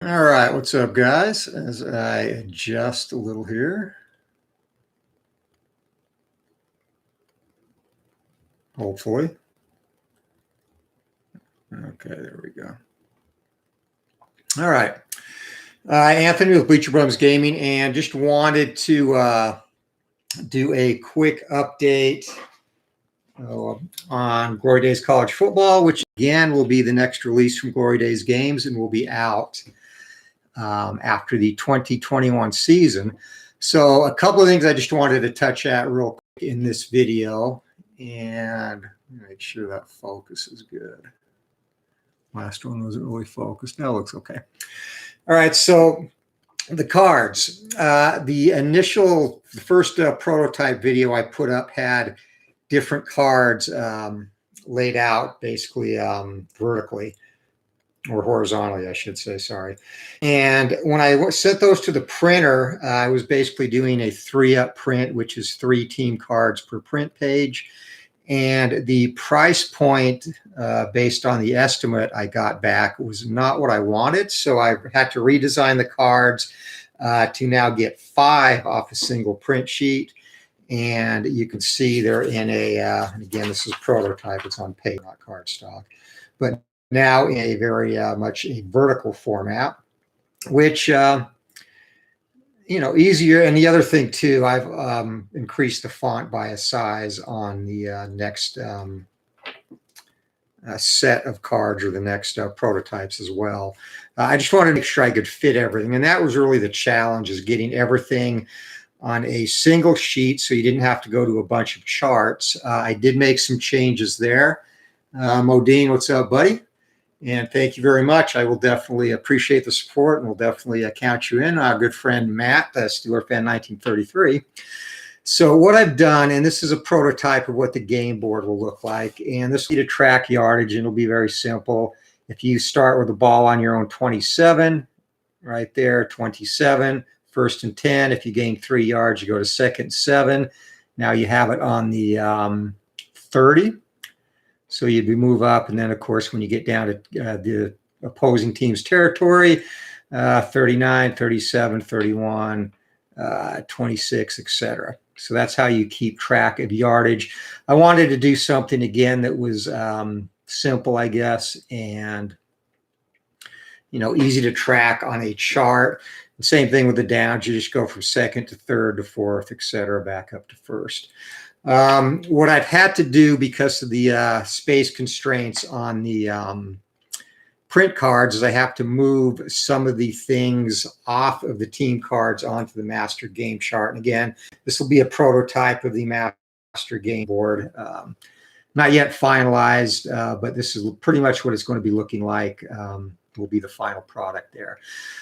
All right, what's up, guys? As I adjust a little here, hopefully. Okay, there we go. All right. Anthony with Bleacher Bums Gaming, and just wanted to do a quick update on Glory Days College Football, which again will be the next release from Glory Days Games and will be out after the 2021 season. So a couple of things I just wanted to touch at real quick in this video, and make sure that focus is good. Last one wasn't really focused. Now it looks okay. All right, so the cards. The first prototype video I put up had different cards laid out basically vertically. Or horizontally, I should say, sorry. And when I sent those to the printer, I was basically doing a 3-up print, which is 3 team cards per print page. And the price point based on the estimate I got back was not what I wanted. So I had to redesign the cards to now get 5 off a single print sheet. And you can see they're in a, again, this is prototype, it's on paper, not cardstock. But now in a very much a vertical format, which, easier. And the other thing too, I've increased the font by a size on the next set of cards or the next prototypes as well. I just wanted to make sure I could fit everything. And that was really the challenge, is getting everything on a single sheet so you didn't have to go to a bunch of charts. I did make some changes there. Modine, what's up, buddy? And thank you very much. I will definitely appreciate the support, and we'll definitely count you in. Our good friend Matt, Steeler Fan 1933. So what I've done, and this is a prototype of what the game board will look like, and this will be to track yardage, and it'll be very simple. If you start with the ball on your own 27, right there, 27, 1st and 10. If you gain 3 yards, you go to 2nd and 7. Now you have it on the 30. So you'd move up, and then, of course, when you get down to the opposing team's territory, 39, 37, 31, 26, etc. So that's how you keep track of yardage. I wanted to do something, again, that was simple, I guess, and, easy to track on a chart. The same thing with the downs. You just go from 2nd to 3rd to 4th, etc., back up to 1st. What I've had to do because of the space constraints on the print cards is I have to move some of the things off of the team cards onto the master game chart. And again, this will be a prototype of the master game board. Not yet finalized, but this is pretty much what it's going to be looking like. Will be the final product there.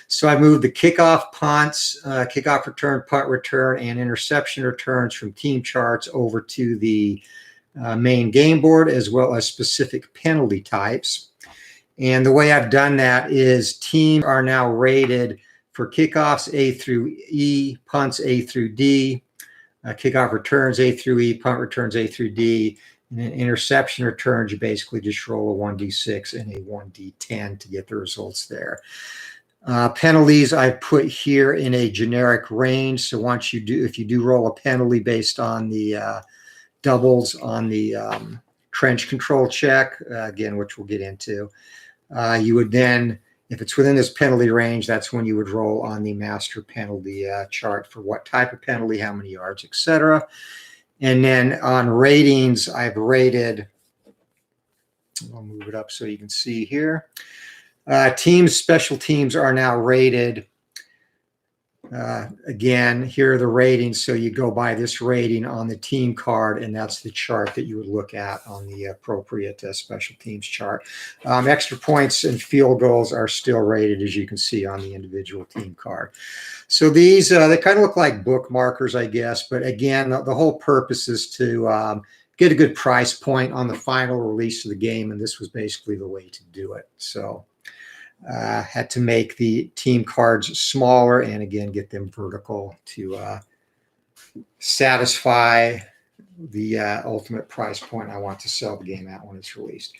So I moved the kickoff punts, kickoff return, punt return, and interception returns from team charts over to the main game board, as well as specific penalty types. And the way I've done that is teams are now rated for kickoffs A through E, punts A through D, kickoff returns A through E, punt returns A through D. And then interception returns, you basically just roll a 1d6 and a 1d10 to get the results there. Penalties I put here in a generic range. So once if you do roll a penalty based on the doubles on the trench control check, again, which we'll get into, you would then, if it's within this penalty range, that's when you would roll on the master penalty chart for what type of penalty, how many yards, etc. And then on ratings, I've rated, I'll move it up so you can see here. Teams, special teams are now rated. Again, here are the ratings. So you go by this rating on the team card, and that's the chart that you would look at on the appropriate special teams chart. Extra points and field goals are still rated, as you can see on the individual team card. So these, they kind of look like bookmarkers, I guess. But again, the whole purpose is to get a good price point on the final release of the game. And this was basically the way to do it. So had to make the team cards smaller and, again, get them vertical to satisfy the ultimate price point I want to sell the game at when it's released.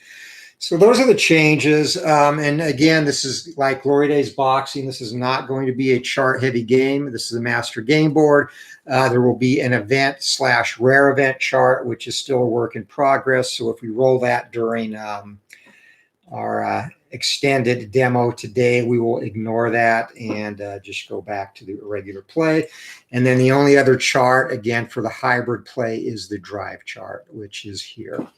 So those are the changes. And again, this is like Glory Days Boxing. This is not going to be a chart-heavy game. This is a master game board. There will be an event/rare event chart, which is still a work in progress. So if we roll that during our extended demo today, we will ignore that and just go back to the regular play. And then the only other chart, again, for the hybrid play is the drive chart, which is here.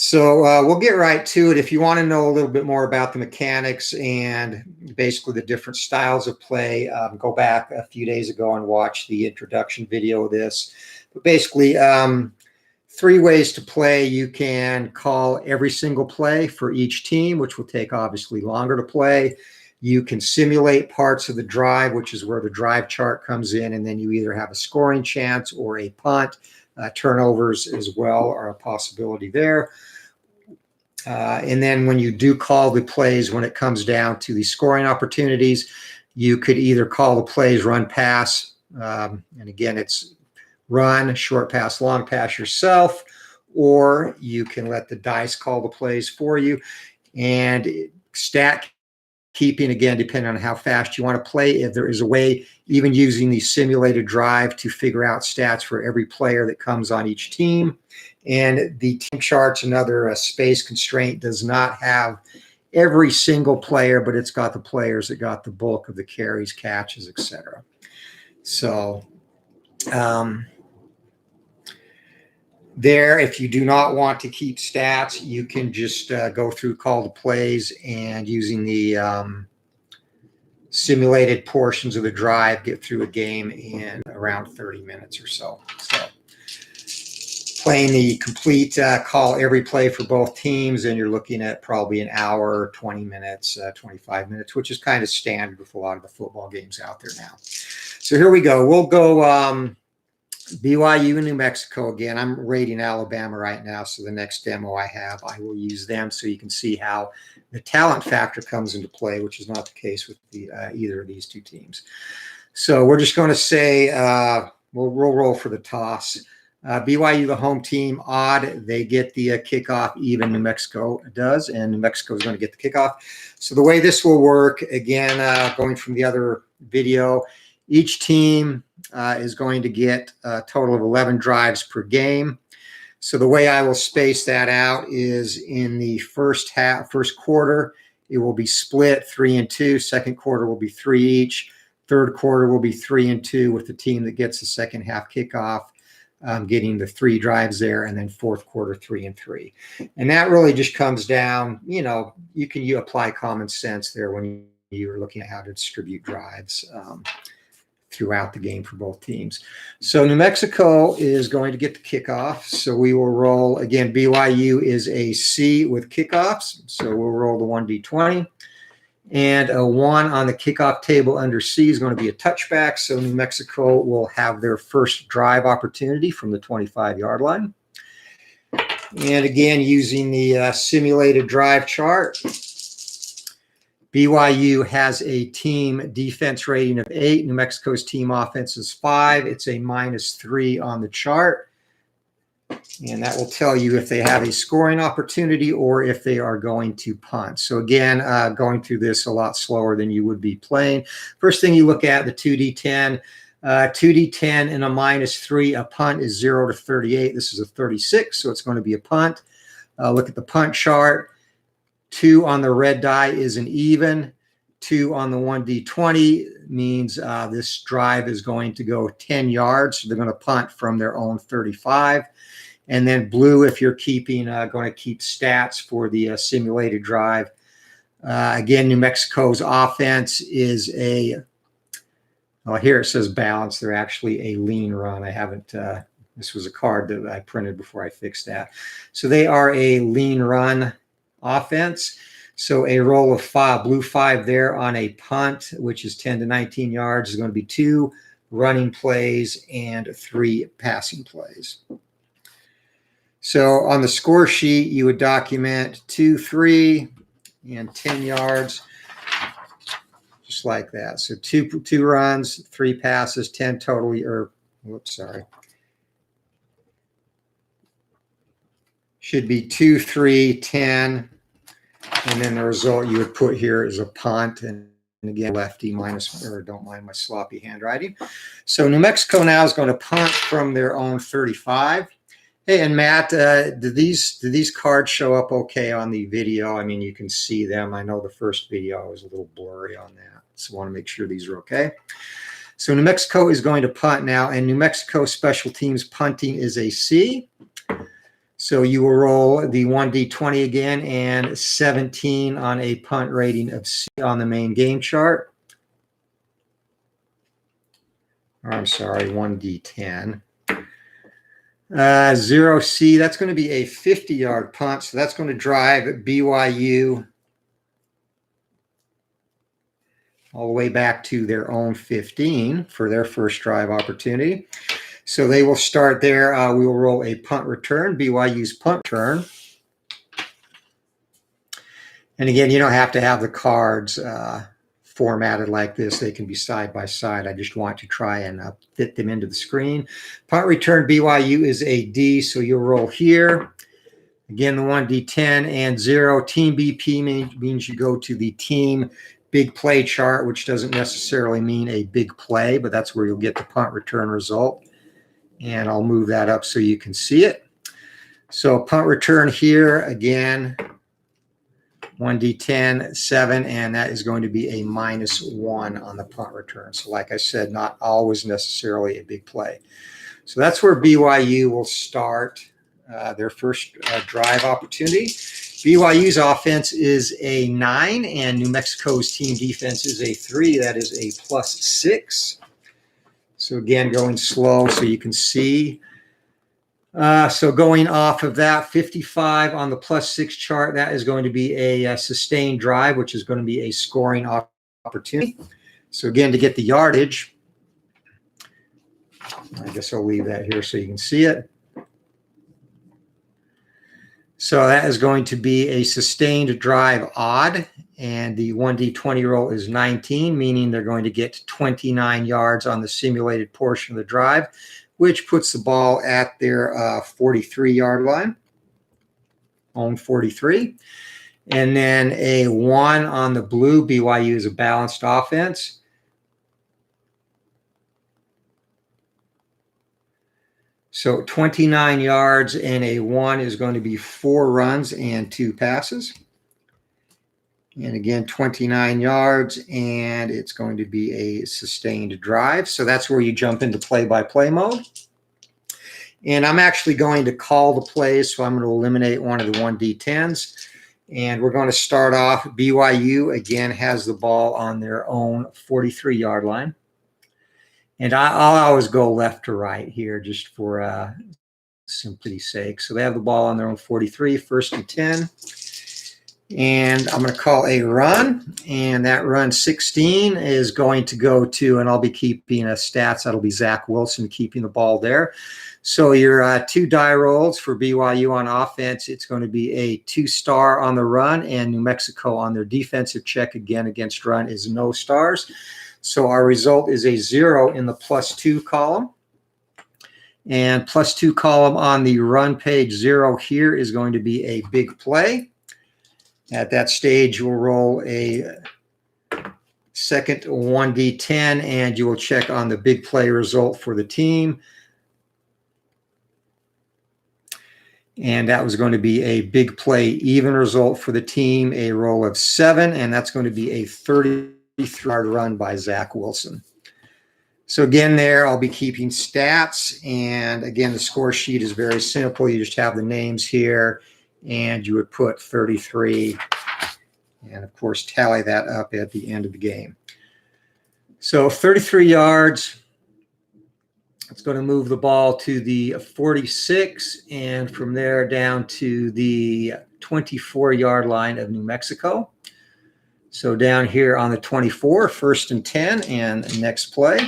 So we'll get right to it. If you want to know a little bit more about the mechanics and basically the different styles of play, go back a few days ago and watch the introduction video of this. But basically, 3 ways to play. You can call every single play for each team, which will take obviously longer to play. You can simulate parts of the drive, which is where the drive chart comes in, and then you either have a scoring chance or a punt. Turnovers as well are a possibility there. And then when you do call the plays, when it comes down to the scoring opportunities, you could either call the plays run, pass, and again, it's run, short pass, long pass yourself, or you can let the dice call the plays for you. And stat keeping, again, depending on how fast you want to play, if there is a way, even using the simulated drive, to figure out stats for every player that comes on each team. And the team charts, another space constraint, does not have every single player, but it's got the players that got the bulk of the carries, catches, etc. So there, if you do not want to keep stats, you can just go through call the plays and using the simulated portions of the drive, get through a game in around 30 minutes or so. So playing the complete call every play for both teams, and you're looking at probably an hour, 20 minutes, 25 minutes, which is kind of standard with a lot of the football games out there now. So here we go. We'll go BYU and New Mexico again. I'm rating Alabama right now, so the next demo I have, I will use them so you can see how the talent factor comes into play, which is not the case with the either of these two teams. So we're just going to say we'll roll for the toss. BYU, the home team, odd. They get the kickoff. Even New Mexico does, and New Mexico is going to get the kickoff. So the way this will work, again, going from the other video, each team is going to get a total of 11 drives per game. So the way I will space that out is in the first quarter, it will be split 3 and 2. Second quarter will be 3 each. Third quarter will be 3 and 2 with the team that gets the second half kickoff, getting the 3 drives there, and then fourth quarter 3 and 3. And that really just comes down, you apply common sense there when you're looking at how to distribute drives throughout the game for both teams. So New Mexico is going to get the kickoff. So we will roll, again, BYU is a C with kickoffs. So we'll roll the 1d20. And a 1 on the kickoff table under C is going to be a touchback. So New Mexico will have their first drive opportunity from the 25-yard line. And again, using the simulated drive chart, BYU has a team defense rating of 8. New Mexico's team offense is 5. It's a -3 on the chart. And that will tell you if they have a scoring opportunity or if they are going to punt. So again, going through this a lot slower than you would be playing. First thing you look at, the 2D10. 2D10 and a -3. A punt is 0 to 38. This is a 36, so it's going to be a punt. Look at the punt chart. 2 on the red die is an even. 2 on the 1d20 means this drive is going to go 10 yards. So they're going to punt from their own 35. And then blue, if you're keeping, going to keep stats for the simulated drive. Again, New Mexico's offense is here it says balance. They're actually a lean run. I haven't, this was a card that I printed before I fixed that. So they are a lean run offense. So a roll of 5, blue 5 there on a punt, which is 10 to 19 yards, is going to be 2 running plays and 3 passing plays. So on the score sheet, you would document 2, 3, and 10 yards, just like that. So two runs, 3 passes, 10 totally, or whoops, sorry. should be 2, 3, 10. And then the result you would put here is a punt. And again, lefty minus, or don't mind my sloppy handwriting. So New Mexico now is going to punt from their own 35. Hey, and Matt, do these cards show up okay on the video? I mean, you can see them. I know the first video was a little blurry on that. So I want to make sure these are okay. So New Mexico is going to punt now, and New Mexico special teams punting is a C. So you will roll the 1d20 again and 17 on a punt rating of C on the main game chart. Or I'm sorry, 1d10. 0C, that's going to be a 50-yard punt. So that's going to drive BYU all the way back to their own 15 for their first drive opportunity. So they will start there. We will roll a punt return, BYU's punt return. And again, you don't have to have the cards formatted like this. They can be side by side. I just want to try and fit them into the screen. Punt return BYU is a D, so you'll roll here. Again, the 1d10 and 0. Team BP means you go to the team big play chart, which doesn't necessarily mean a big play, but that's where you'll get the punt return result. And I'll move that up so you can see it. So punt return here, again, 1d10, 7, and that is going to be a -1 on the punt return. So like I said, not always necessarily a big play. So that's where BYU will start their first drive opportunity. BYU's offense is a 9, and New Mexico's team defense is a 3. That is a +6. So again, going slow so you can see. So going off of that, 55 on the +6 chart, that is going to be a sustained drive, which is going to be a scoring opportunity. So again, to get the yardage, I guess I'll leave that here so you can see it. So that is going to be a sustained drive odd, and the 1d20 roll is 19, meaning they're going to get 29 yards on the simulated portion of the drive, which puts the ball at their 43-yard line, on 43. And then a 1 on the blue. BYU is a balanced offense. So 29 yards and a 1 is going to be 4 runs and 2 passes. And again, 29 yards, and it's going to be a sustained drive. So that's where you jump into play-by-play mode. And I'm actually going to call the plays, so I'm going to eliminate one of the 1d10s. And we're going to start off. BYU, again, has the ball on their own 43-yard line. And I'll always go left to right here just for simplicity's sake. So they have the ball on their own 43, 1st and 10. And I'm going to call a run. And that run 16 is going to go to, and I'll be keeping stats. That'll be Zach Wilson keeping the ball there. So your 2 die rolls for BYU on offense, it's going to be a 2-star on the run, and New Mexico on their defensive check again against run is no stars. So our result is a 0 in the +2 column. And +2 column on the run page 0 here is going to be a big play. At that stage, you'll roll a second 1d10, and you will check on the big play result for the team. And that was going to be a big play even result for the team, a roll of 7, and that's going to be a 33-yard run by Zach Wilson. So again, there I'll be keeping stats, and again, the score sheet is very simple. You just have the names here, and you would put 33, and of course, tally that up at the end of the game. So 33 yards. It's going to move the ball to the 46, and from there down to the 24-yard line of New Mexico. So down here on the 24, 1st and 10, and next play.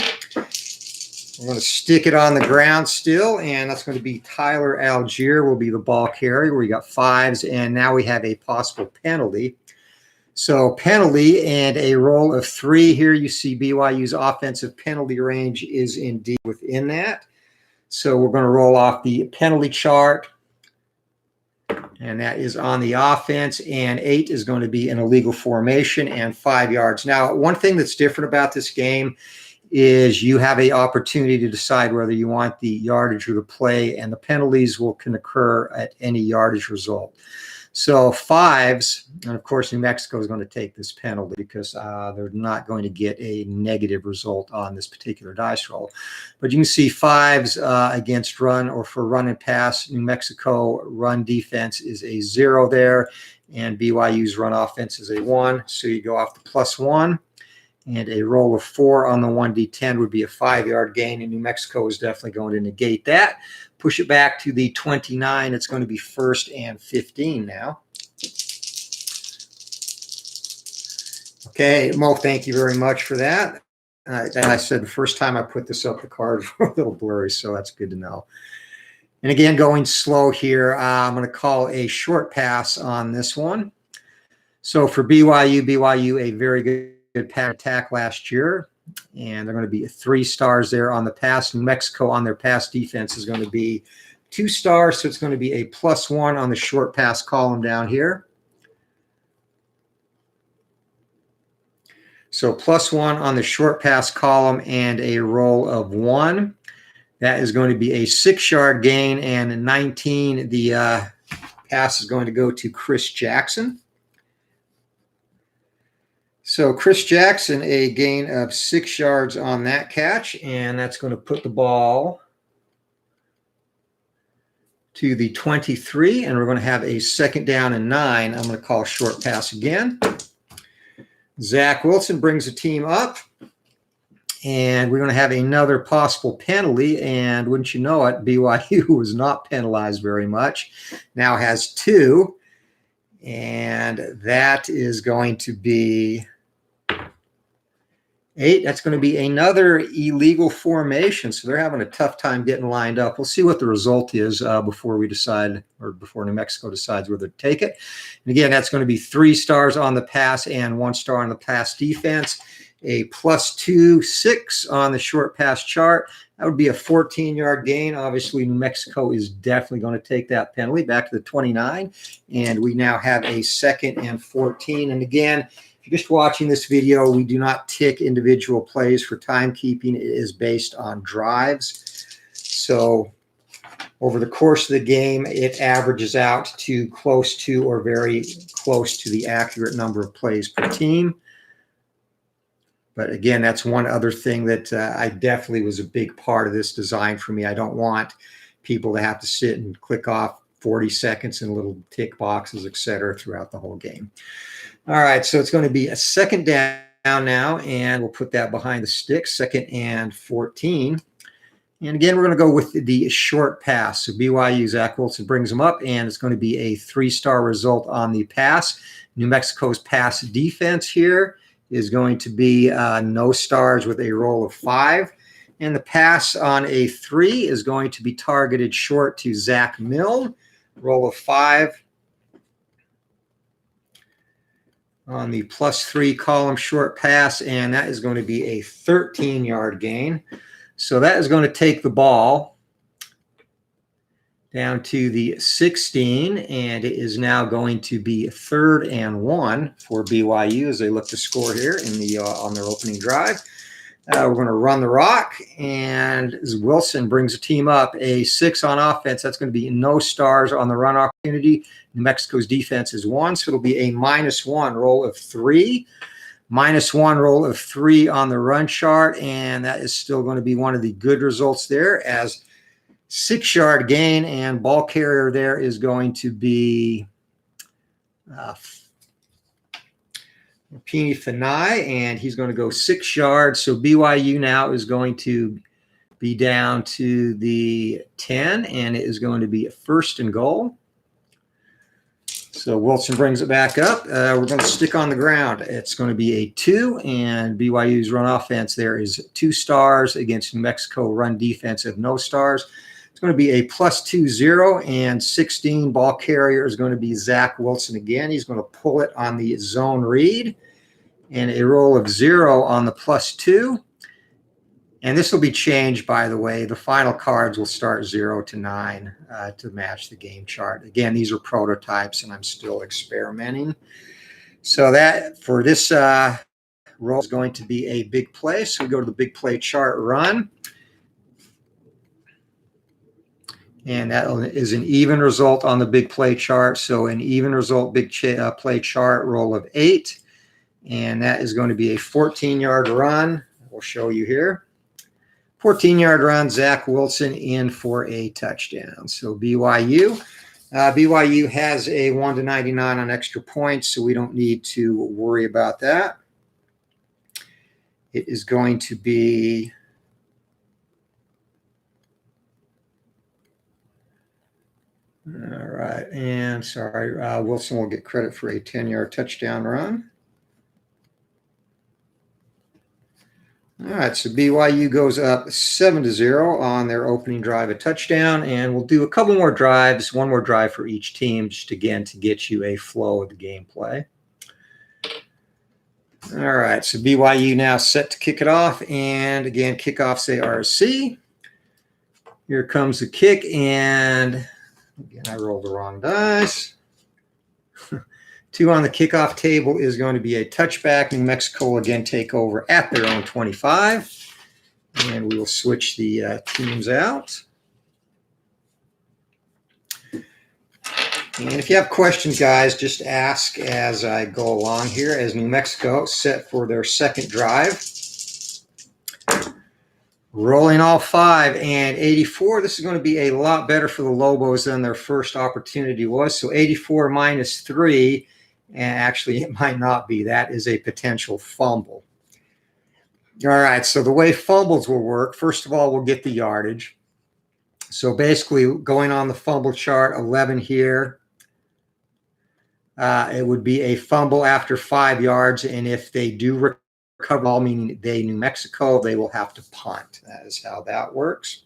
We're going to stick it on the ground still, and that's going to be Tyler Algier will be the ball carrier. We got 5s, and now we have a possible penalty. So penalty and a roll of 3 here. You see BYU's offensive penalty range is indeed within that. So we're going to roll off the penalty chart. And that is on the offense, and 8 is going to be an illegal formation and 5 yards. Now, one thing that's different about this game is you have an opportunity to decide whether you want the yardage or the play, and the penalties can occur at any yardage result. So 5s, and of course New Mexico is going to take this penalty because they're not going to get a negative result on this particular dice roll. But you can see 5s against run or for run and pass. New Mexico run defense is a 0 there, and BYU's run offense is a 1. So you go off the +1. And a roll of 4 on the 1d10 would be a 5-yard gain, and New Mexico is definitely going to negate that. Push it back to the 29. It's going to be 1st and 15 now. Okay, Mo, thank you very much for that. And I said the first time I put this up, the cards were a little blurry, so that's good to know. And again, going slow here, I'm going to call a short pass on this one. So for BYU a very good pass attack last year, and they're going to be 3 stars there on the pass. New Mexico on their pass defense is going to be 2 stars, so it's going to be a +1 on the short pass column down here. So +1 on the short pass column and a roll of 1. That is going to be a 6-yard gain, and 19, the pass is going to go to Chris Jackson. So Chris Jackson, a gain of 6 yards on that catch, and that's going to put the ball to the 23, and we're going to have a 2nd down and 9. I'm going to call short pass again. Zach Wilson brings the team up, and we're going to have another possible penalty, and wouldn't you know it, BYU was not penalized very much, now has 2, and that is going to be 8. That's going to be another illegal formation. So they're having a tough time getting lined up. We'll see what the result is before we decide, or before New Mexico decides whether to take it. And again, that's going to be 3 stars on the pass and 1 star on the pass defense. A +2, 6 on the short pass chart. That would be a 14-yard gain. Obviously, New Mexico is definitely going to take that penalty back to the 29. And we now have a 2nd and 14. And again, if you're just watching this video, we do not tick individual plays for timekeeping. It is based on drives. So over the course of the game, it averages out to close to or very close to the accurate number of plays per team. But again, that's one other thing that I definitely was a big part of this design for me. I don't want people to have to sit and click off 40 seconds in little tick boxes, etc., throughout the whole game. All right, so it's going to be a 2nd down now, and we'll put that behind the sticks, 2nd and 14. And again, we're going to go with the short pass. So BYU, Zach Wilson brings them up, and it's going to be a 3-star result on the pass. New Mexico's pass defense here is going to be no stars with a roll of 5. And the pass on a 3 is going to be targeted short to Zach Milne, roll of 5. On the +3 column short pass, and that is going to be a 13-yard gain. So that is going to take the ball down to the 16, and it is now going to be 3rd and 1 for BYU as they look to score here in the on their opening drive. We're going to run the rock, and as Wilson brings the team up, a 6 on offense. That's going to be no stars on the run opportunity. New Mexico's defense is 1, so it'll be a -1 roll of 3. -1 roll of 3 on the run chart, and that is still going to be one of the good results there as 6-yard gain, and ball carrier there is going to be Pini Fanai, and he's going to go 6 yards. So BYU now is going to be down to the 10, and it is going to be a 1st and goal. So Wilson brings it back up. We're going to stick on the ground. It's going to be a 2, and BYU's run offense there is 2 stars against New Mexico run defense of no stars. It's going to be a +2, 0, and 16 ball carrier is going to be Zach Wilson again. He's going to pull it on the zone read, and a roll of 0 on the +2. And this will be changed, by the way. The final cards will start 0 to 9 to match the game chart. Again, these are prototypes, and I'm still experimenting. So that for this roll is going to be a big play. So we go to the big play chart run. And that is an even result on the big play chart. So an even result big play chart roll of 8. And that is going to be a 14-yard run. We'll show you here. 14-yard run, Zach Wilson in for a touchdown. So BYU. BYU has a 1 to 99 on extra points, so we don't need to worry about that. It is going to be all right. And sorry, Wilson will get credit for a 10-yard touchdown run. All right, so BYU goes up 7-0 on their opening drive, a touchdown, and we'll do a couple more drives, one more drive for each team, just again to get you a flow of the gameplay. All right, so BYU now set to kick it off, and again, kickoffs they are a C. Here comes the kick, and again, I rolled the wrong dice. 2 on the kickoff table is going to be a touchback. New Mexico will again take over at their own 25. And we will switch the teams out. And if you have questions, guys, just ask as I go along here. As New Mexico set for their second drive. Rolling all 5 and 84. This is going to be a lot better for the Lobos than their first opportunity was. So 84 minus 3. And actually, it might not be. That is a potential fumble. All right, so the way fumbles will work, first of all, we'll get the yardage. So basically, going on the fumble chart, 11 here, it would be a fumble after 5 yards. And if they do recover all, meaning they, New Mexico, they will have to punt. That is how that works.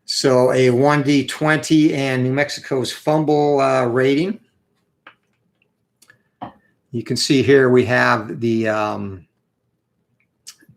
So a 1D20 and New Mexico's fumble rating. You can see here we have the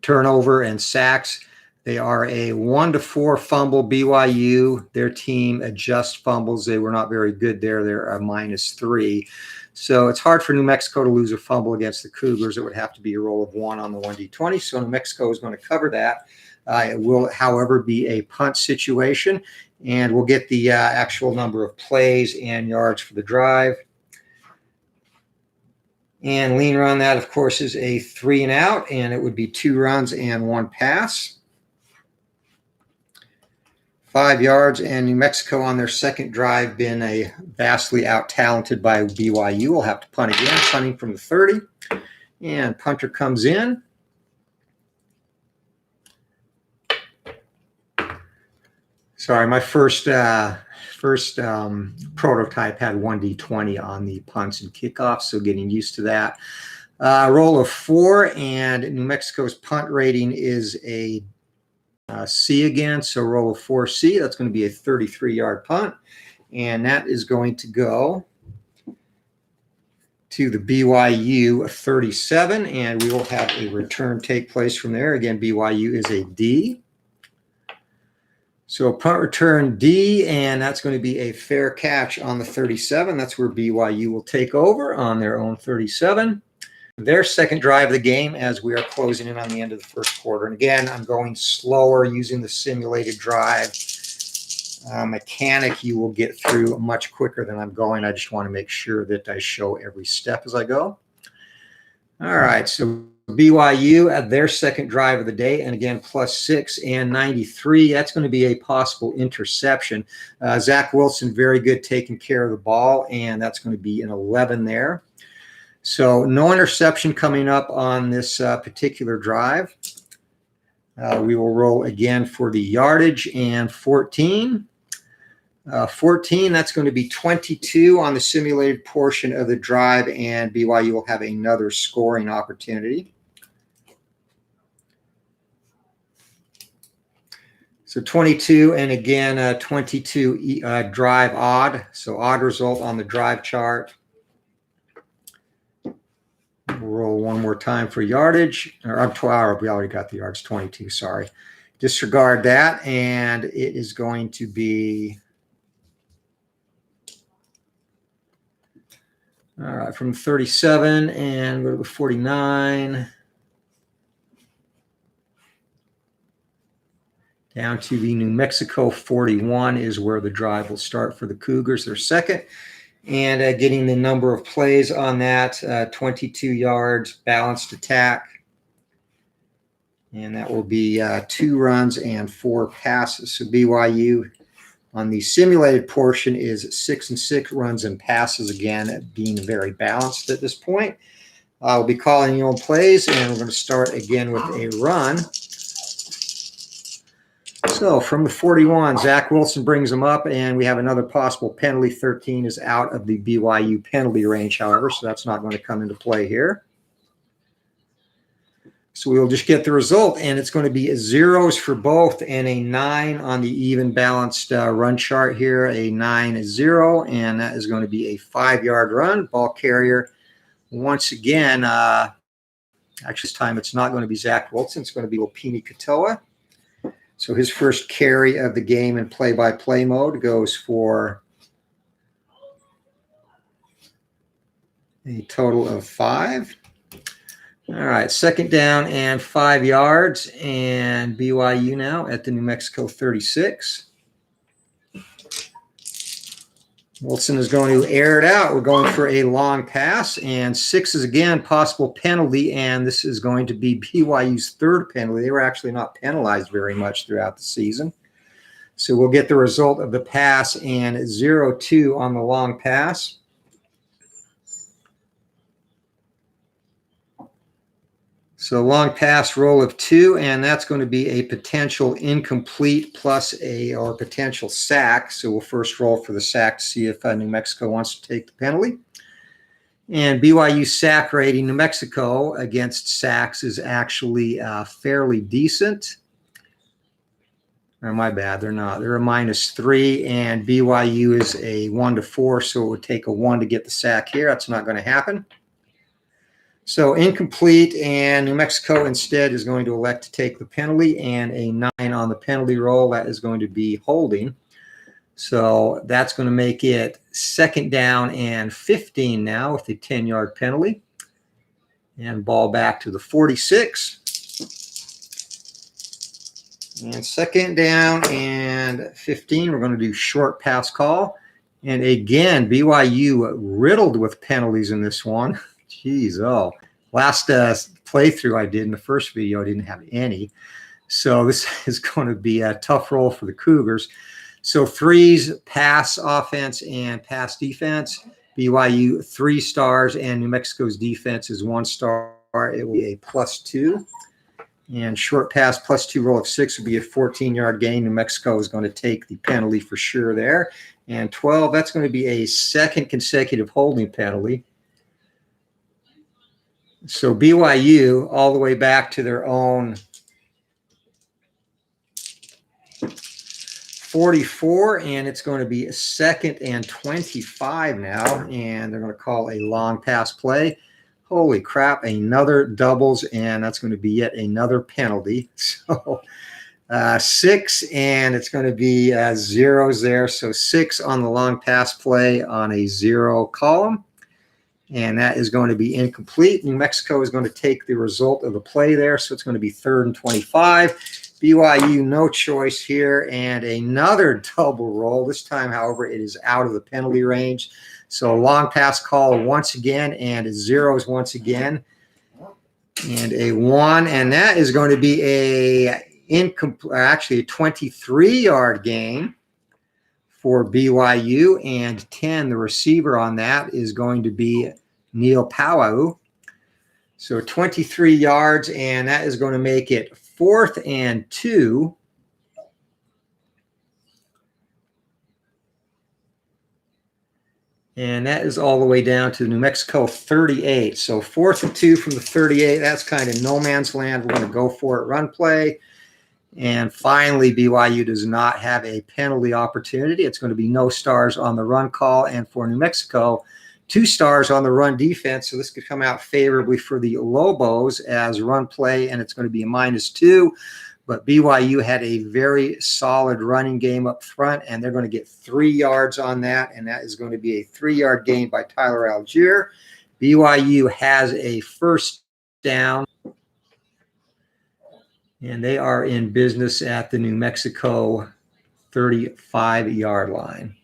turnover and sacks. They are a 1 to 4 fumble. BYU, their team adjusts fumbles. They were not very good there. They're a -3. So it's hard for New Mexico to lose a fumble against the Cougars. It would have to be a roll of 1 on the 1D20. So New Mexico is going to cover that. It will, however, be a punt situation. And we'll get the actual number of plays and yards for the drive. And lean run, that, of course, is a 3 and out, and it would be 2 runs and 1 pass. 5 yards, and New Mexico on their second drive been a vastly out-talented by BYU. We'll have to punt again, punting from the 30. And punter comes in. Sorry, my first prototype had 1D20 on the punts and kickoffs, so getting used to that. Roll of 4, and New Mexico's punt rating is a C again, so roll of 4C. That's going to be a 33-yard punt, and that is going to go to the BYU 37, and we will have a return take place from there. Again, BYU is a D. So punt return D, and that's going to be a fair catch on the 37. That's where BYU will take over on their own 37. Their second drive of the game as we are closing in on the end of the first quarter. And again, I'm going slower using the simulated drive mechanic. You will get through much quicker than I'm going. I just want to make sure that I show every step as I go. All right, so BYU at their second drive of the day, and again, +6 and 93. That's going to be a possible interception. Zach Wilson, very good taking care of the ball, and that's going to be an 11 there. So no interception coming up on this particular drive. We will roll again for the yardage, and 14. 14, that's going to be 22 on the simulated portion of the drive, and BYU will have another scoring opportunity. So 22, and again, 22 drive odd. So odd result on the drive chart. We'll roll one more time for yardage. Or I'm 12. We already got the yards. 22. Sorry. Disregard that, and it is going to be all right from 37 and go to 49 down to the New Mexico 41 is where the drive will start for the Cougars. They're second, and getting the number of plays on that 22 yards, balanced attack. And that will be 2 runs and 4 passes. So BYU on the simulated portion is 6 and 6 runs and passes, again, being very balanced at this point. I'll be calling your own plays, and we're going to start again with a run. So from the 41, Zach Wilson brings them up, and we have another possible penalty. 13 is out of the BYU penalty range, however, so that's not going to come into play here. So we'll just get the result, and it's going to be zeros for both and a 9 on the even balanced run chart here, a 9-0, and that is going to be a 5-yard run. Ball carrier, once again, actually this time it's not going to be Zach Wilson. It's going to be Lopini Katoa. So his first carry of the game in play-by-play mode goes for a total of 5. All right, second down and 5 yards, and BYU now at the New Mexico 36. Wilson is going to air it out. We're going for a long pass, and 6 is again possible penalty, and this is going to be BYU's 3rd penalty. They were actually not penalized very much throughout the season. So we'll get the result of the pass, and 0-2 on the long pass. So long pass roll of 2, and that's going to be a potential incomplete plus or potential sack. So we'll first roll for the sack to see if New Mexico wants to take the penalty. And BYU sack rating, New Mexico against sacks is actually fairly decent. Or my bad, they're not. They're a -3, and BYU is a 1-4, so it would take a 1 to get the sack here. That's not going to happen. So incomplete, and New Mexico instead is going to elect to take the penalty, and a 9 on the penalty roll. That is going to be holding. So that's going to make it second down and 15 now with a 10-yard penalty. And ball back to the 46. And second down and 15, we're going to do short pass call. And again, BYU riddled with penalties in this one. Jeez, last playthrough I did in the first video, I didn't have any. So this is going to be a tough roll for the Cougars. So 3s, pass offense and pass defense. BYU 3 stars, and New Mexico's defense is 1 star. It will be a +2. And short pass +2 roll of 6 would be a 14-yard gain. New Mexico is going to take the penalty for sure there. And 12, that's going to be a 2nd consecutive holding penalty. So BYU all the way back to their own 44, and it's going to be a 2nd and 25 now, and they're going to call a long pass play. Holy crap, another doubles, and that's going to be yet another penalty. So 6, and it's going to be zeros there. So 6 on the long pass play on a 0 column. And that is going to be incomplete. New Mexico is going to take the result of the play there. So it's going to be 3rd and 25. BYU, no choice here. And another double roll. This time, however, it is out of the penalty range. So long pass call once again, and zeros once again. And a 1. And that is going to be actually a 23-yard gain for BYU, and 10, the receiver on that is going to be Neil Pauau. So 23 yards, and that is going to make it 4th and 2. And that is all the way down to New Mexico 38. So 4th and 2 from the 38. That's kind of no man's land. We're going to go for it, run play. And finally, BYU does not have a penalty opportunity. It's going to be no stars on the run call. And for New Mexico, 2 stars on the run defense. So this could come out favorably for the Lobos as run play, and it's going to be a -2. But BYU had a very solid running game up front, and they're going to get 3 yards on that, and that is going to be a 3-yard gain by Tyler Algier. BYU has a first down, and they are in business at the New Mexico 35-yard line.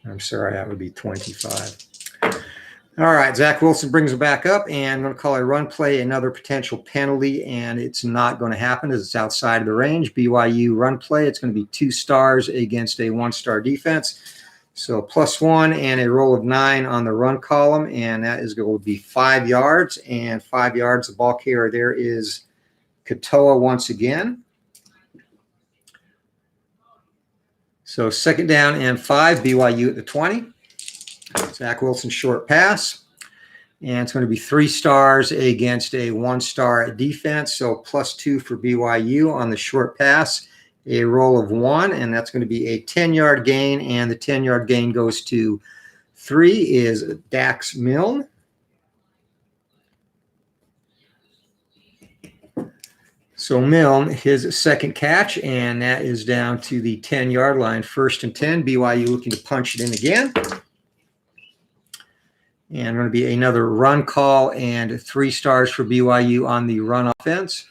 I'm sorry, that would be 25. All right, Zach Wilson brings it back up, and I'm going to call a run play, another potential penalty, and it's not going to happen as it's outside of the range. BYU run play, it's going to be 2 stars against a 1-star defense. So +1 and a roll of 9 on the run column, and that is going to be 5 yards, and 5 yards. The ball carrier there is Katoa once again. So 2nd down and 5, BYU at the 20. Zach Wilson short pass. And it's going to be 3 stars against a 1-star defense. So +2 for BYU on the short pass. A roll of 1, and that's going to be a 10-yard gain. And the 10-yard gain goes to 3 is Dax Milne. So Milne, his 2nd catch, and that is down to the 10-yard line. 1st and 10, BYU looking to punch it in again. And going to be another run call and 3 stars for BYU on the run offense.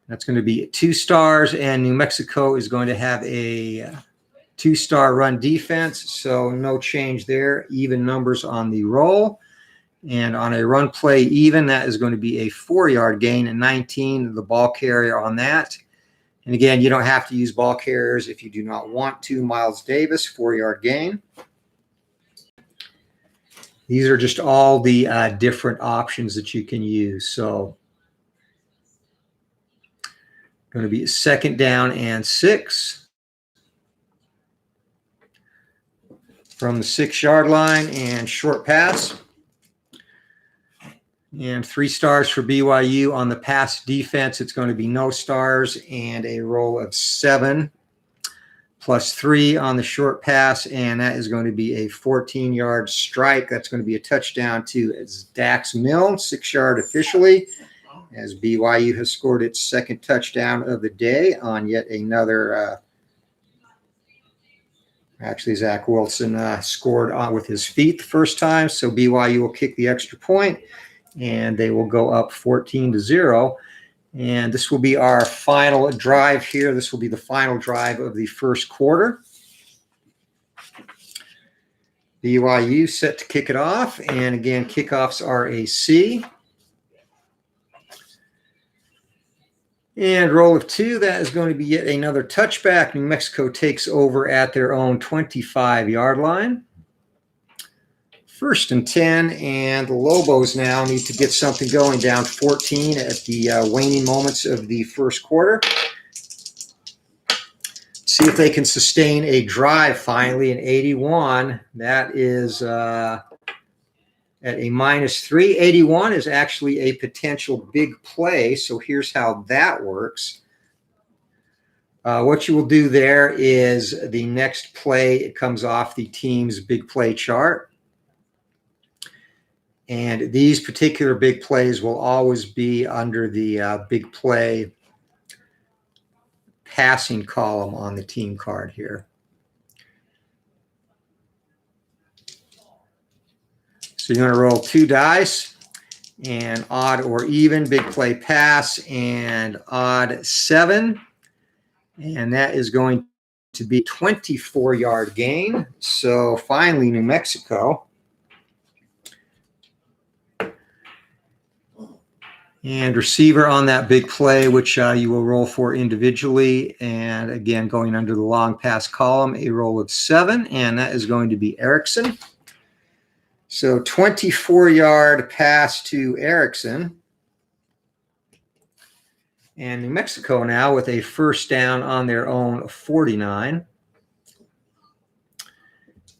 That's going to be 2 stars, and New Mexico is going to have a 2-star run defense. So no change there. Even numbers on the roll. And on a run play even, that is going to be a 4-yard gain and 19, the ball carrier on that. And again, you don't have to use ball carriers if you do not want to. Miles Davis, 4-yard gain. These are just all the different options that you can use. So going to be 2nd down and 6 from the 6-yard line, and short pass. And 3 stars for BYU on the pass defense. It's going to be no stars and a roll of 7 +3 on the short pass. And that is going to be a 14-yard strike. That's going to be a touchdown to Dax Milne, 6-yard officially, as BYU has scored its 2nd touchdown of the day on yet another. Actually, Zach Wilson scored on with his feet the first time. So BYU will kick the extra point, and they will go up 14-0. And this will be our final drive here. This will be the final drive of the first quarter. BYU set to kick it off. And again, kickoffs are a C. And roll of 2, that is going to be yet another touchback. New Mexico takes over at their own 25-yard line. 1st and 10, and the Lobos now need to get something going, down 14 at the waning moments of the first quarter. See if they can sustain a drive finally. An 81, that is at a -3. 81 is actually a potential big play, so here's how that works. What you will do there is the next play, it comes off the team's big play chart. And these particular big plays will always be under the big play passing column on the team card here. So you're going to roll 2 dice, and odd or even, big play pass, and odd 7. And that is going to be 24-yard gain. So finally, New Mexico. And receiver on that big play, which you will roll for individually. And again, going under the long pass column, a roll of 7, and that is going to be Erickson. So 24-yard pass to Erickson. And New Mexico now with a first down on their own 49.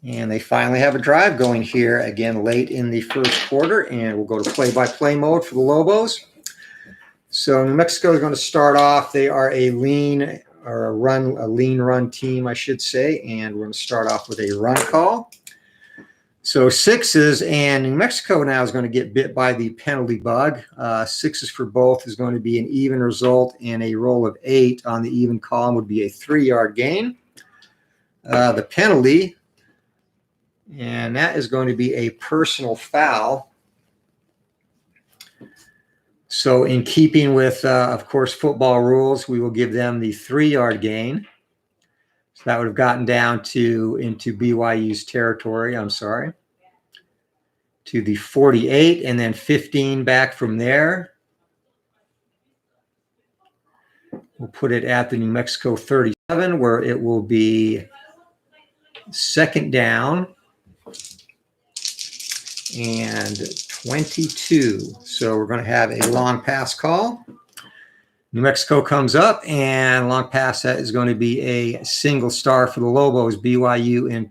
And they finally have a drive going here, again, late in the first quarter. And we'll go to play-by-play mode for the Lobos. So New Mexico is going to start off. They are a lean run team, I should say, and we're going to start off with a run call. So sixes, and New Mexico now is going to get bit by the penalty bug. Sixes for both is going to be an even result, and a roll of 8 on the even column would be a 3-yard gain. The penalty, and that is going to be a personal foul. So in keeping with, of course, football rules, we will give them the 3-yard gain. So that would have gotten down into BYU's territory, I'm sorry, to the 48, and then 15 back from there. We'll put it at the New Mexico 37, where it will be second down and 22. So we're going to have a long pass call. New Mexico comes up, and long pass, that is going to be a single star for the Lobos. BYU in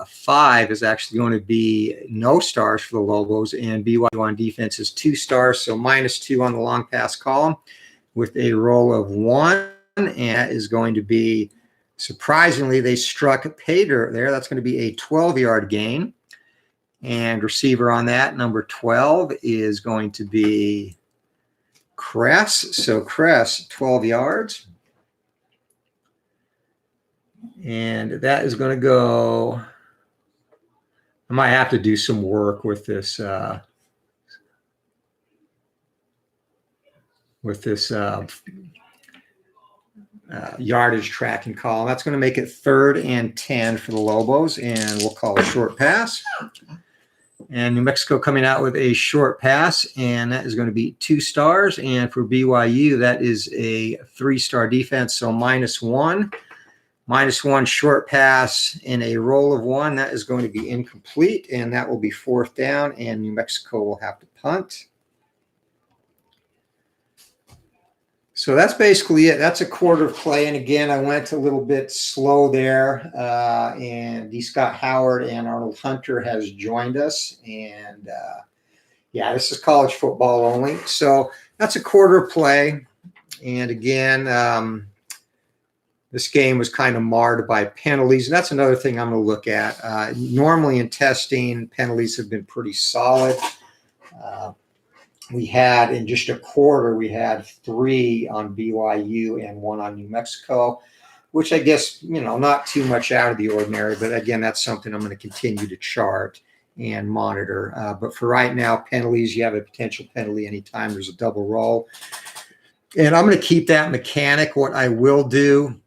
5 is actually going to be no stars for the Lobos, and BYU on defense is 2 stars, so -2 on the long pass column with a roll of 1, and that is going to be, surprisingly, they struck Pater there. That's going to be a 12-yard gain, and receiver on that, number 12, is going to be Kress. So Kress, 12 yards. And that is going to go, I might have to do some work with this yardage tracking column. That's going to make it 3rd and 10 for the Lobos, and we'll call a short pass. And New Mexico coming out with a short pass, and that is going to be 2 stars. And for BYU, that is a 3-star defense, so -1. -1 short pass and a roll of 1. That is going to be incomplete, and that will be 4th down, and New Mexico will have to punt. So that's basically it. That's a quarter of play. And again, I went a little bit slow there. And D. Scott Howard and Arnold Hunter has joined us. And yeah, this is college football only. So that's a quarter of play. And again, this game was kind of marred by penalties. And that's another thing I'm going to look at. Normally in testing, penalties have been pretty solid. We had, in just a quarter, we had 3 on BYU and 1 on New Mexico, which I guess, not too much out of the ordinary. But again, that's something I'm going to continue to chart and monitor. But for right now, penalties, you have a potential penalty anytime there's a double roll. And I'm going to keep that mechanic. What I will do,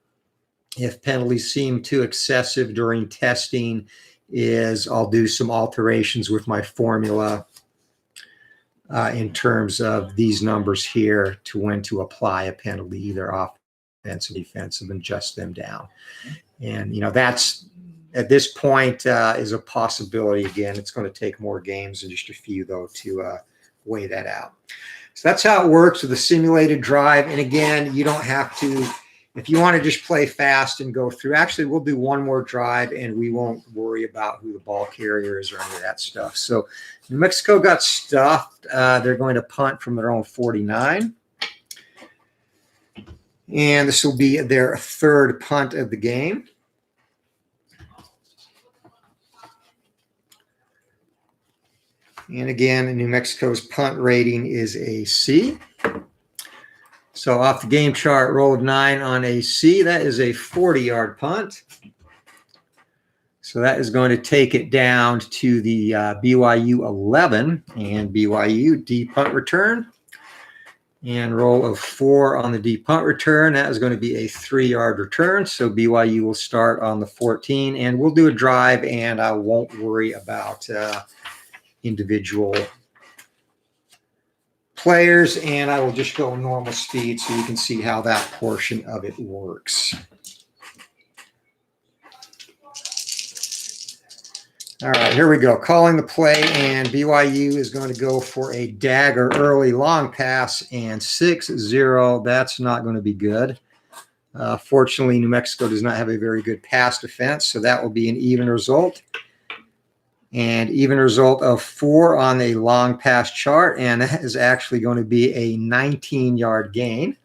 if penalties seem too excessive during testing, is I'll do some alterations with my formula in terms of these numbers here to when to apply a penalty, either offensive or defensive, and adjust them down. And, that's, at this point, is a possibility. Again, it's going to take more games than just a few, though, to weigh that out. So that's how it works with a simulated drive. And again, you don't have to, if you want to just play fast and go through, actually, we'll do one more drive and we won't worry about who the ball carrier is or any of that stuff. So New Mexico got stuffed. They're going to punt from their own 49. And this will be their 3rd punt of the game. And again, New Mexico's punt rating is a C. So off the game chart, roll of 9 on a C. That is a 40-yard punt. So that is going to take it down to the BYU 11, and BYU D punt return. And roll of 4 on the D punt return. That is going to be a 3-yard return. So BYU will start on the 14, and we'll do a drive, and I won't worry about individual players, and I will just go normal speed so you can see how that portion of it works. All right, here we go. Calling the play, and BYU is going to go for a dagger early long pass, and 6-0. That's not going to be good. Fortunately, New Mexico does not have a very good pass defense, so that will be an even result. and even result of 4 on a long pass chart, and that is actually going to be a 19-yard gain.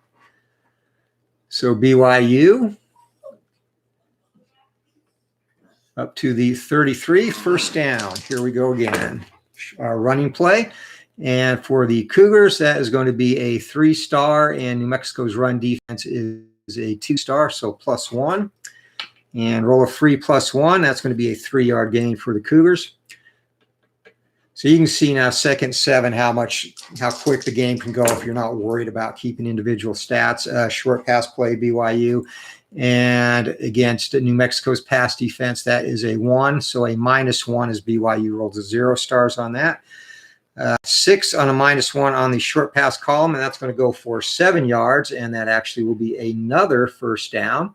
So BYU up to the 33, first down. Here we go again. Our running play. And for the Cougars, that is going to be a 3-star, and New Mexico's run defense is a 2-star, so +1. And roll of 3 +1, that's going to be a 3-yard gain for the Cougars. So you can see now, 2nd 7, how quick the game can go if you're not worried about keeping individual stats. Short pass play, BYU. And against New Mexico's pass defense, that is a 1. So a -1 as BYU rolls a 0 stars on that. 6 on a -1 on the short pass column, and that's going to go for 7 yards, and that actually will be another first down.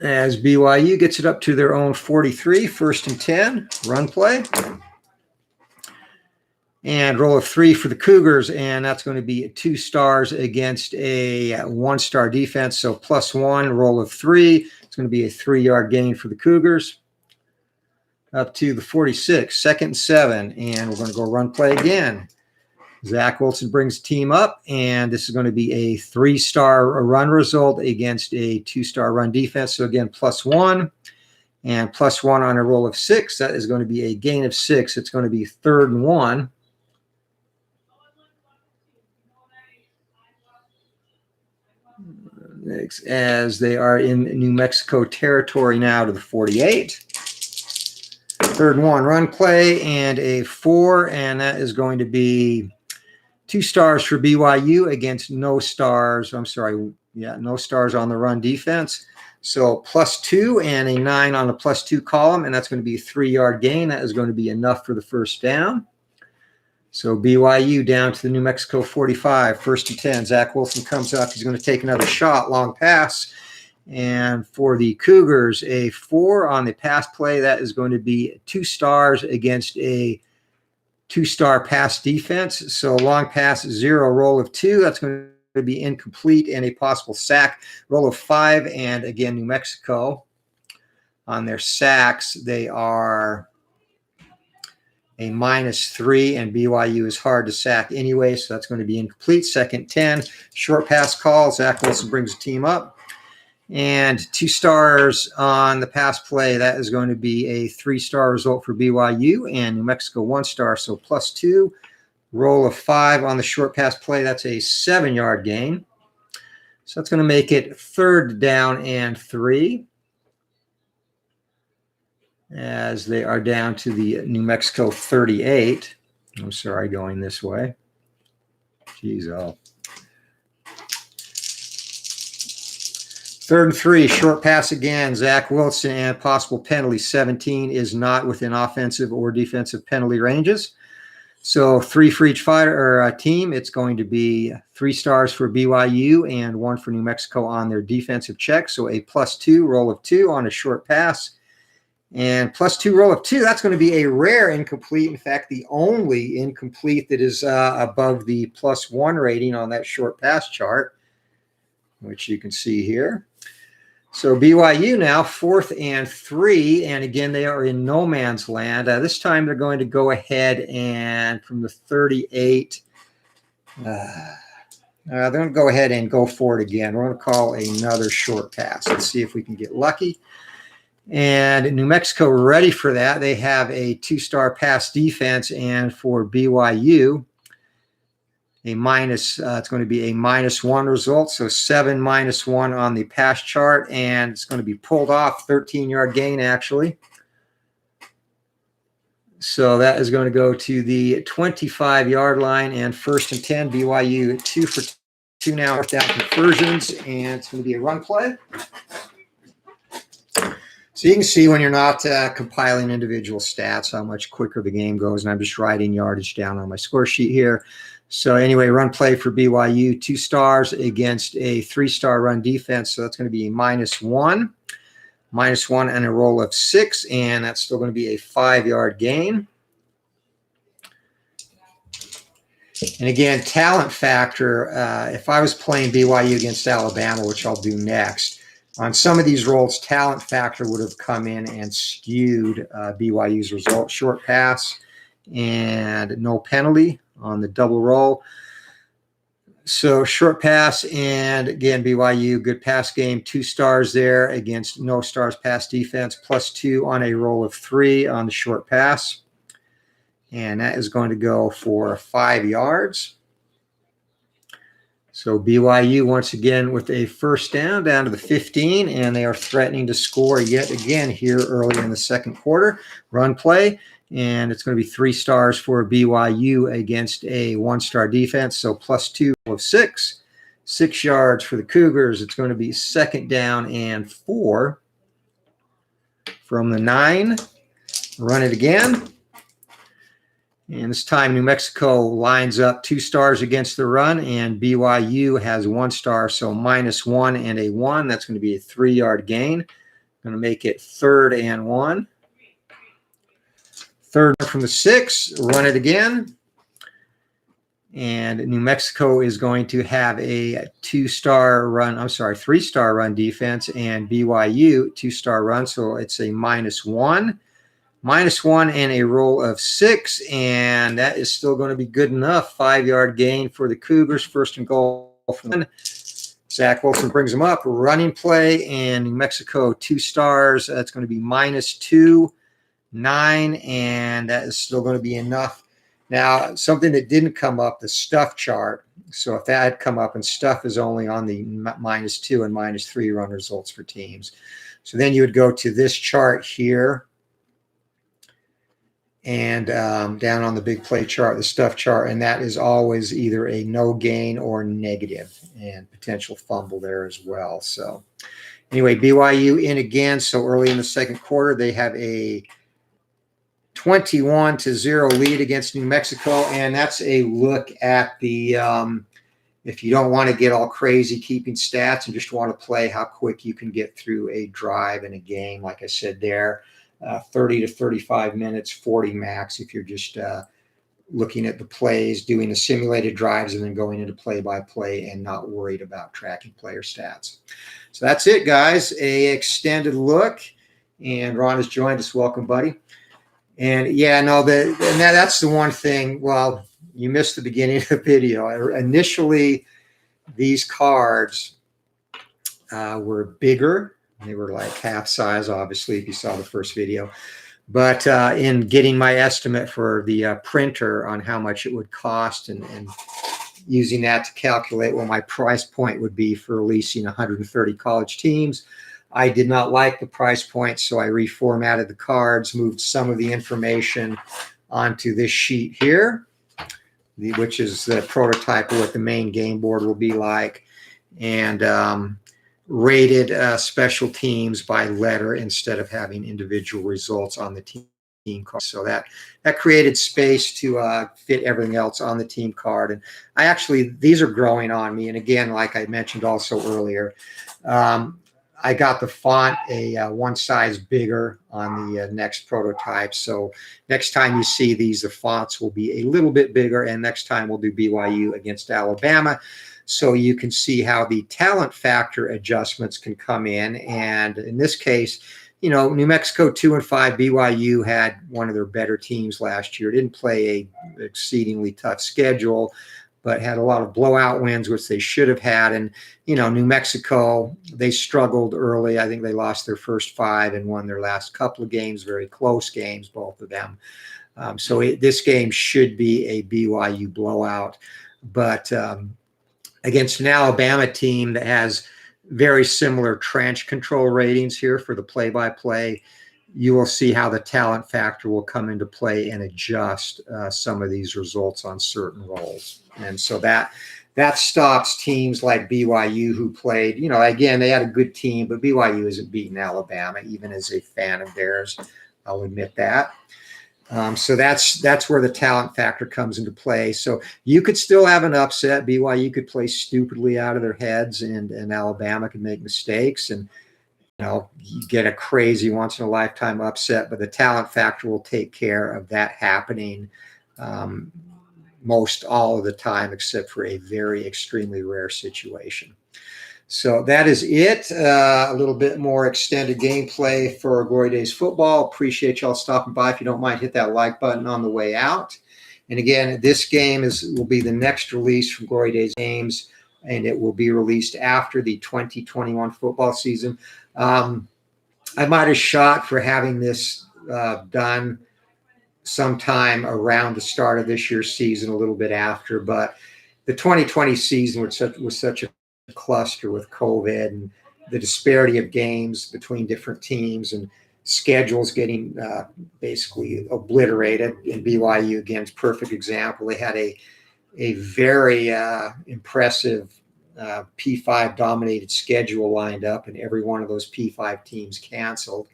As BYU gets it up to their own 43, 1st and 10, run play. And roll of 3 for the Cougars, and that's going to be 2 stars against a 1-star defense, so +1, roll of 3. It's going to be a 3-yard gain for the Cougars. Up to the 46, 2nd and 7, and we're going to go run play again. Zach Wilson brings the team up, and this is going to be a 3-star run result against a 2-star run defense. So again, +1 and +1 on a roll of 6. That is going to be a gain of 6. It's going to be 3rd and 1. As they are in New Mexico territory now to the 48. 3rd and 1 run play and a 4, and that is going to be 2 stars for BYU against no stars. No stars on the run defense. So +2 and a 9 on the +2 column, and that's going to be a 3-yard gain. That is going to be enough for the first down. So BYU down to the New Mexico 45, 1st and 10. Zach Wilson comes up. He's going to take another shot, long pass. And for the Cougars, a 4 on the pass play. That is going to be 2 stars against a 2-star pass defense. So long pass, 0, roll of 2. That's going to be incomplete, and a possible sack. Roll of 5, and again, New Mexico on their sacks, they are a -3, and BYU is hard to sack anyway, so that's going to be incomplete. 2nd 10, short pass call. Zach Wilson brings the team up. And 2 stars on the pass play. That is going to be a 3-star result for BYU, and New Mexico 1-star, so +2. Roll of 5 on the short pass play. That's a 7-yard gain. So that's going to make it 3rd down and 3. As they are down to the New Mexico 38. I'm sorry, going this way. Jeez, oh. 3rd and 3, short pass again. Zach Wilson, and possible penalty. 17 is not within offensive or defensive penalty ranges. So 3 for each fighter or team. It's going to be 3 stars for BYU and 1 for New Mexico on their defensive check. So a +2, roll of 2 on a short pass. And +2, roll of 2. That's going to be a rare incomplete. In fact, the only incomplete that is above the +1 rating on that short pass chart, which you can see here. So BYU now 4th and 3, and again, they are in no man's land. This time they're going to go ahead and from the 38, they're going to go ahead and go for it again. We're going to call another short pass. Let's see if we can get lucky. And New Mexico ready for that. They have a 2-star pass defense, and for BYU, it's going to be a -1 result. So 7 -1 on the pass chart, and it's going to be pulled off. 13-yard gain, actually. So that is going to go to the 25-yard line, and 1st and 10. BYU 2 for 2 now, 4th down conversions, and it's going to be a run play. So you can see when you're not compiling individual stats how much quicker the game goes, and I'm just writing yardage down on my score sheet here. So anyway, run play for BYU, 2 stars against a 3-star run defense. So that's going to be a -1 and a roll of 6, and that's still going to be a 5-yard gain. And again, talent factor, if I was playing BYU against Alabama, which I'll do next, On some of these rolls, talent factor would have come in and skewed BYU's result. Short pass and no penalty on the double roll. So short pass, and again, BYU, good pass game, 2 stars there against no stars pass defense, +2 on a roll of 3 on the short pass. And that is going to go for 5 yards. So BYU once again with a first down to the 15, and they are threatening to score yet again here early in the second quarter. Run play, and it's going to be 3 stars for BYU against a 1-star defense. So +2 of 6. 6 yards for the Cougars. It's going to be second down and 4 from the 9. Run it again. And this time, New Mexico lines up 2 stars against the run, and BYU has 1 star, so -1 and a 1. That's going to be a 3-yard gain. Going to make it 3rd and 1. 3rd from the 6. Run it again. And New Mexico is going to have a 2-star run, 3-star run defense, and BYU 2-star run, so it's a -1. -1 and a roll of 6, and that is still going to be good enough. 5-yard gain for the Cougars. 1st and goal from 1. Zach Wilson brings them up. Running play, and New Mexico 2 stars. That's going to be -2, 9, and that is still going to be enough. Now, something that didn't come up, the stuff chart. So if that had come up, and stuff is only on the -2 and -3 run results for teams. So then you would go to this chart here, and down on the big play chart, the stuff chart, and that is always either a no gain or negative, and potential fumble there as well. So anyway, BYU in again. So early in the second quarter, they have a 21-0 lead against New Mexico, and that's a look at the if you don't want to get all crazy keeping stats and just want to play how quick you can get through a drive in a game. Like I said there, 30 to 35 minutes, 40 max if you're just looking at the plays, doing the simulated drives, and then going into play-by-play and not worried about tracking player stats. So that's it, guys. A extended look. And Ron has joined us. Welcome, buddy. And yeah, no, that's the one thing. Well, you missed the beginning of the video. Initially, these cards were bigger. They were like half size, obviously, if you saw the first video. But in getting my estimate for the printer on how much it would cost, and using that to calculate what my price point would be for releasing 130 college teams, I did not like the price point, so I reformatted the cards, moved some of the information onto this sheet here, which is the prototype of what the main game board will be like, and rated special teams by letter instead of having individual results on the team card. So that created space to fit everything else on the team card. And these are growing on me. And again, like I mentioned also earlier, I got the font one size bigger on the next prototype. So next time you see these, the fonts will be a little bit bigger. And next time we'll do BYU against Alabama. So you can see how the talent factor adjustments can come in. And in this case, New Mexico 2-5, BYU had one of their better teams last year. Didn't play a exceedingly tough schedule, but had a lot of blowout wins, which they should have had. And, New Mexico, they struggled early. I think they lost their first 5 and won their last couple of games, very close games, both of them. So this game should be a BYU blowout. But against an Alabama team that has very similar trench control ratings here for the play-by-play, you will see how the talent factor will come into play and adjust some of these results on certain roles. And so that stops teams like BYU who played, again, they had a good team, but BYU isn't beating Alabama, even as a fan of theirs. I'll admit that. So that's where the talent factor comes into play. So you could still have an upset. BYU could play stupidly out of their heads, and Alabama could make mistakes, and you get a crazy once-in-a-lifetime upset. But the talent factor will take care of that happening most all of the time, except for a very extremely rare situation. So that is it. A little bit more extended gameplay for Glory Days football. Appreciate y'all stopping by. If you don't mind, hit that like button on the way out. And again, this game will be the next release from Glory Days Games, and it will be released after the 2021 football season. I might have shot for having this done sometime around the start of this year's season, a little bit after, but the 2020 season was such a cluster with COVID and the disparity of games between different teams and schedules getting basically obliterated. In BYU, again, it's a perfect example. They had a very impressive P5 dominated schedule lined up, and every one of those P5 teams canceled.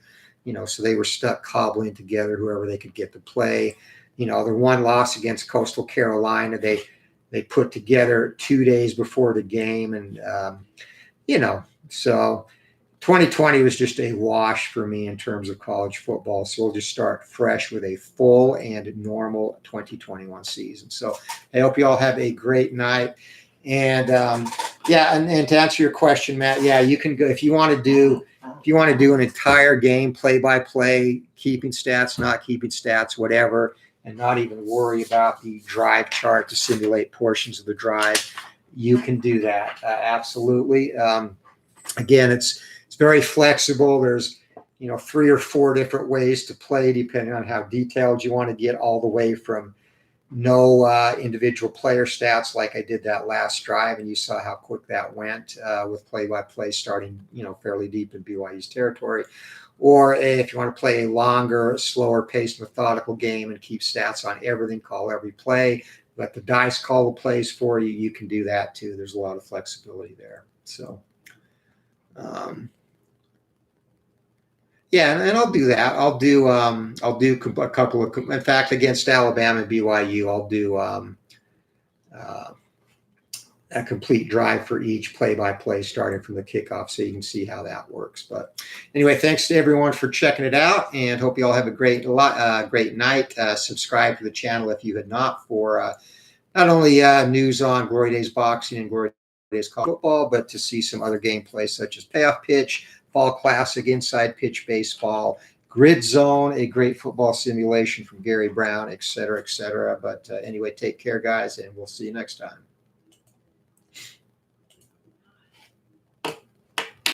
So they were stuck cobbling together whoever they could get to play. Their one loss against Coastal Carolina, they put together 2 days before the game, and so 2020 was just a wash for me in terms of college football. So we'll just start fresh with a full and normal 2021 season. So I hope you all have a great night. And and to answer your question, Matt, you can go if you want to do an entire game play-by-play, keeping stats, not keeping stats, whatever, and not even worry about the drive chart to simulate portions of the drive. You can do that. Absolutely. Again, it's very flexible. There's 3 or 4 different ways to play depending on how detailed you want to get, all the way from no individual player stats like I did that last drive, and you saw how quick that went with play-by-play starting fairly deep in BYU's territory. Or if you want to play a longer, slower paced, methodical game and keep stats on everything, call every play, let the dice call the plays for you, you can do that too. There's a lot of flexibility there. So and I'll do that. I'll do a couple of, in fact, against Alabama and BYU, I'll do a complete drive for each play-by-play starting from the kickoff, so you can see how that works. But anyway, thanks to everyone for checking it out, and hope you all have a great night. Subscribe to the channel if you had not, for not only news on Glory Days boxing and Glory Days college football, but to see some other gameplay such as Payoff Pitch, Fall Classic, Inside Pitch Baseball, Grid Zone, a great football simulation from Gary Brown, et cetera, et cetera. But anyway, take care, guys, and we'll see you next time.